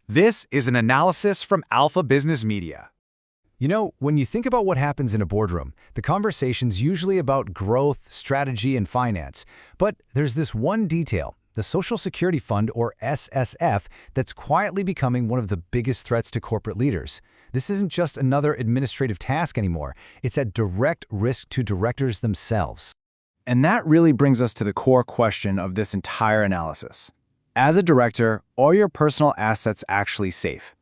This is an analysis from Alpha Business Media. You know, when you think about what happens in a boardroom, the conversation's usually about growth, strategy, and finance. But there's this one detail, the Social Security Fund, or SSF, that's quietly becoming one of the biggest threats to corporate leaders. This isn't just another administrative task anymore. It's at direct risk to directors themselves. And that really brings us to the core question of this entire analysis. As a director, are your personal assets actually safe?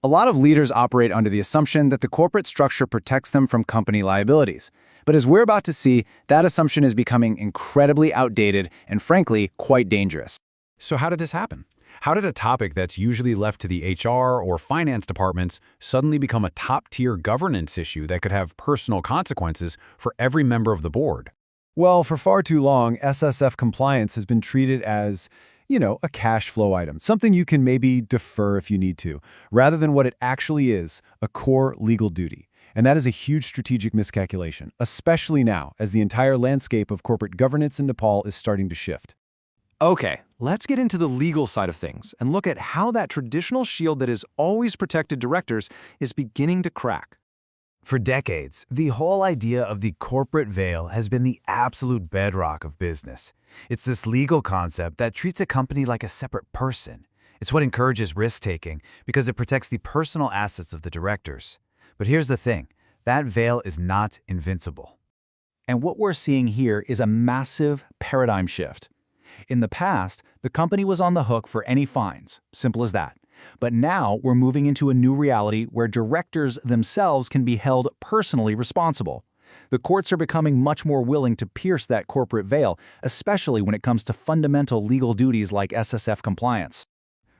A lot of leaders operate under the assumption that the corporate structure protects them from company liabilities. But as we're about to see, that assumption is becoming incredibly outdated and, frankly, quite dangerous. So how did this happen? How did a topic that's usually left to the HR or finance departments suddenly become a top-tier governance issue that could have personal consequences for every member of the board? Well, for far too long, SSF compliance has been treated as, a cash flow item, something you can maybe defer if you need to, rather than what it actually is, a core legal duty. And that is a huge strategic miscalculation, especially now as the entire landscape of corporate governance in Nepal is starting to shift. Okay, let's get into the legal side of things and look at how that traditional shield that has always protected directors is beginning to crack. For decades, the whole idea of the corporate veil has been the absolute bedrock of business. It's this legal concept that treats a company like a separate person. It's what encourages risk-taking because it protects the personal assets of the directors. But here's the thing, that veil is not invincible. And what we're seeing here is a massive paradigm shift. In the past, the company was on the hook for any fines, simple as that. But now we're moving into a new reality where directors themselves can be held personally responsible. The courts are becoming much more willing to pierce that corporate veil, especially when it comes to fundamental legal duties like SSF compliance.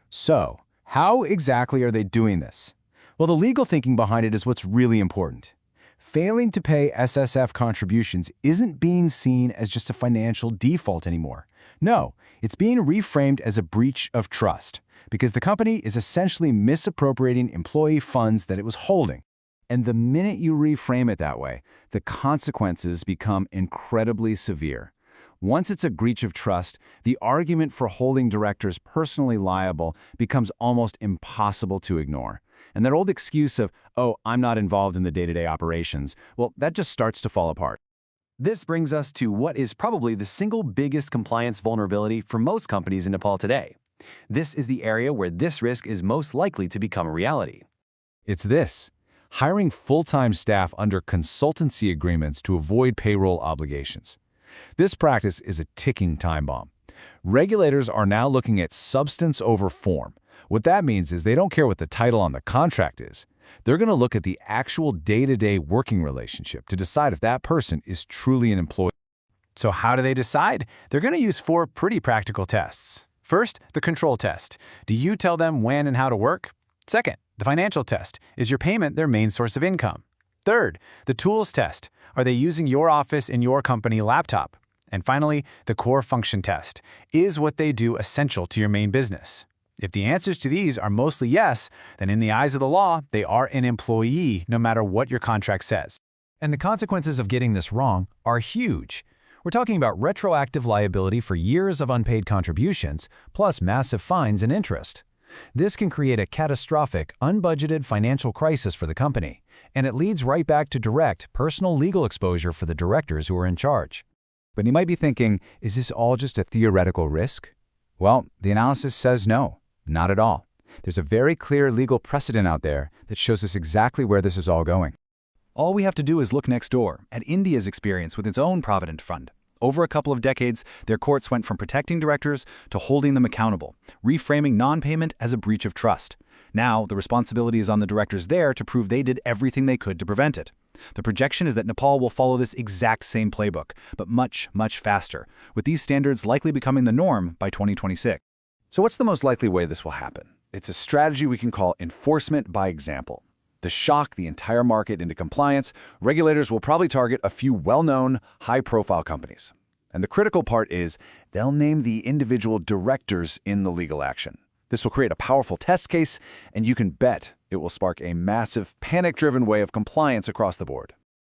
So, how exactly are they doing this? Well, the legal thinking behind it is what's really important. Failing to pay SSF contributions isn't being seen as just a financial default anymore. No, it's being reframed as a breach of trust, because the company is essentially misappropriating employee funds that it was holding. And the minute you reframe it that way, the consequences become incredibly severe. Once it's a breach of trust, the argument for holding directors personally liable becomes almost impossible to ignore. And that old excuse of, oh, I'm not involved in the day-to-day operations, well, that just starts to fall apart. This brings us to what is probably the single biggest compliance vulnerability for most companies in Nepal today. This is the area where this risk is most likely to become a reality. It's this: hiring full-time staff under consultancy agreements to avoid payroll obligations. This practice is a ticking time bomb. Regulators are now looking at substance over form. What that means is they don't care what the title on the contract is. They're going to look at the actual day-to-day working relationship to decide if that person is truly an employee. So how do they decide? They're going to use 4 pretty practical tests. First, the control test. Do you tell them when and how to work? Second, the financial test. Is your payment their main source of income? Third, the tools test. Are they using your office and your company laptop? And finally, the core function test. Is what they do essential to your main business? If the answers to these are mostly yes, then in the eyes of the law, they are an employee no matter what your contract says. And the consequences of getting this wrong are huge. We're talking about retroactive liability for years of unpaid contributions, plus massive fines and interest. This can create a catastrophic, unbudgeted financial crisis for the company, and it leads right back to direct, personal legal exposure for the directors who are in charge. But you might be thinking, is this all just a theoretical risk? Well, the analysis says no, not at all. There's a very clear legal precedent out there that shows us exactly where this is all going. All we have to do is look next door at India's experience with its own Provident Fund. Over a couple of decades, their courts went from protecting directors to holding them accountable, reframing non-payment as a breach of trust. Now, the responsibility is on the directors there to prove they did everything they could to prevent it. The projection is that Nepal will follow this exact same playbook, but much, much faster, with these standards likely becoming the norm by 2026. So what's the most likely way this will happen? It's a strategy we can call enforcement by example. To shock the entire market into compliance, regulators will probably target a few well-known, high-profile companies. And the critical part is they'll name the individual directors in the legal action. This will create a powerful test case, and you can bet it will spark a massive, panic-driven way of compliance across the board.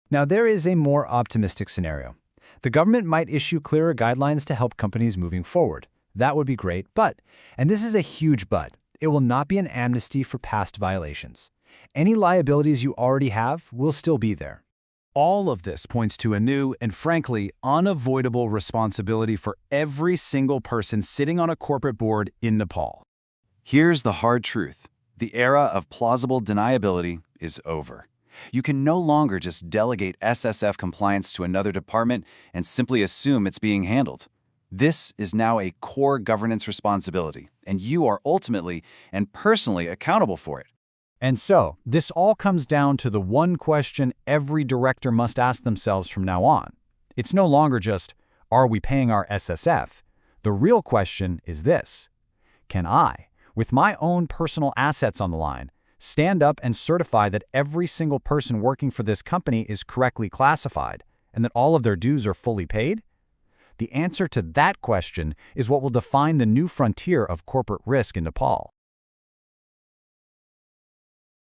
Now, there is a more optimistic scenario. The government might issue clearer guidelines to help companies moving forward. That would be great, but, and this is a huge but, It will not be an amnesty for past violations. Any liabilities you already have will still be there. All of this points to a new and frankly unavoidable responsibility for every single person sitting on a corporate board in Nepal. Here's the hard truth. The era of plausible deniability is over. You can no longer just delegate SSF compliance to another department and simply assume it's being handled. This is now a core governance responsibility, and you are ultimately and personally accountable for it. And so, this all comes down to the one question every director must ask themselves from now on. It's no longer just, are we paying our SSF? The real question is this: can I, with my own personal assets on the line, stand up and certify that every single person working for this company is correctly classified and that all of their dues are fully paid? The answer to that question is what will define the new frontier of corporate risk in Nepal.